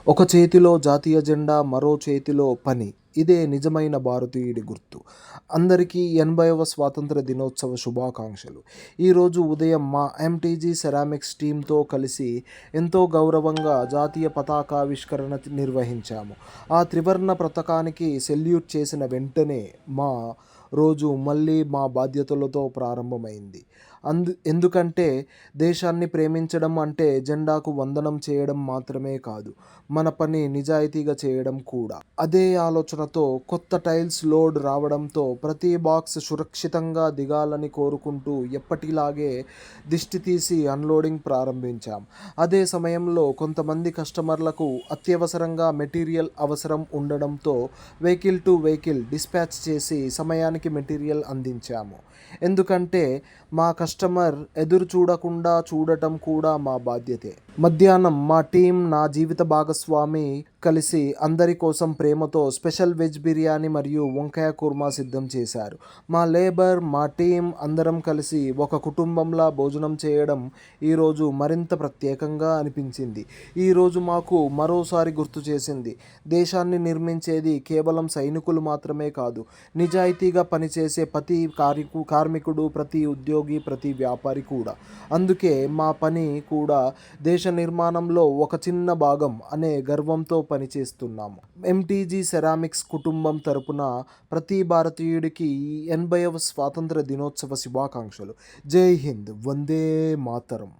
ఒక చేతిలో జాతీయ జెండా, మరో చేతిలో పని. ఇదే నిజమైన భారతీయుడి గుర్తు. అందరికీ 80వ స్వాతంత్ర దినోత్సవ శుభాకాంక్షలు. ఈరోజు ఉదయం మా ఎంటీజీ సెరామిక్స్ టీమ్‌తో కలిసి ఎంతో గౌరవంగా జాతీయ పతాకావిష్కరణ నిర్వహించాము. ఆ త్రివర్ణ పతాకానికి సెల్యూట్ చేసిన వెంటనే మా రోజు మళ్ళీ మా బాధ్యతలతో ప్రారంభమైంది. ఎందుకంటే దేశాన్ని ప్రేమించడం అంటే జెండాకు వందనం చేయడం మాత్రమే కాదు, మన పని నిజాయితీగా చేయడం కూడా. అదే ఆలోచనతో కొత్త టైల్స్ లోడ్ రావడంతో ప్రతి బాక్స్ సురక్షితంగా దిగాలని కోరుకుంటూ ఎప్పటిలాగే దిష్టి తీసి అన్లోడింగ్ ప్రారంభించాం. అదే సమయంలో కొంతమంది కస్టమర్లకు అత్యవసరంగా మెటీరియల్ అవసరం ఉండడంతో వెహికల్ టు వెహికల్ డిస్పాచ్ చేసి సమయానికి మెటీరియల్ అందించాము. ఎందుకంటే మా కస్టమర్ ఎదురు చూడకుండా చూడటం కూడా మా బాధ్యతే. మధ్యాహ్నం మా టీం, నా జీవిత భాగస్వామి కలిసి అందరి కోసం ప్రేమతో స్పెషల్ వెజ్ బిర్యానీ మరియు వంకాయ కుర్మా సిద్ధం చేశారు. మా లేబర్, మా టీం అందరం కలిసి ఒక కుటుంబంలా భోజనం చేయడం ఈరోజు మరింత ప్రత్యేకంగా అనిపించింది. ఈరోజు మాకు మరోసారి గుర్తు చేసింది, దేశాన్ని నిర్మించేది కేవలం సైనికులు మాత్రమే కాదు, నిజాయితీగా పనిచేసే ప్రతి కార్మికుడు, ప్రతి ఉద్యోగి, ప్రతి వ్యాపారి కూడా. అందుకే మా పని కూడా దేశ నిర్మాణంలో ఒక చిన్న భాగం అనే గర్వంతో పనిచేస్తున్నాము. ఎంటీజీ సెరామిక్స్ కుటుంబం తరపున ప్రతి భారతీయుడికి 80వ స్వాతంత్ర దినోత్సవ శుభాకాంక్షలు. జై హింద్, వందే మాతరం.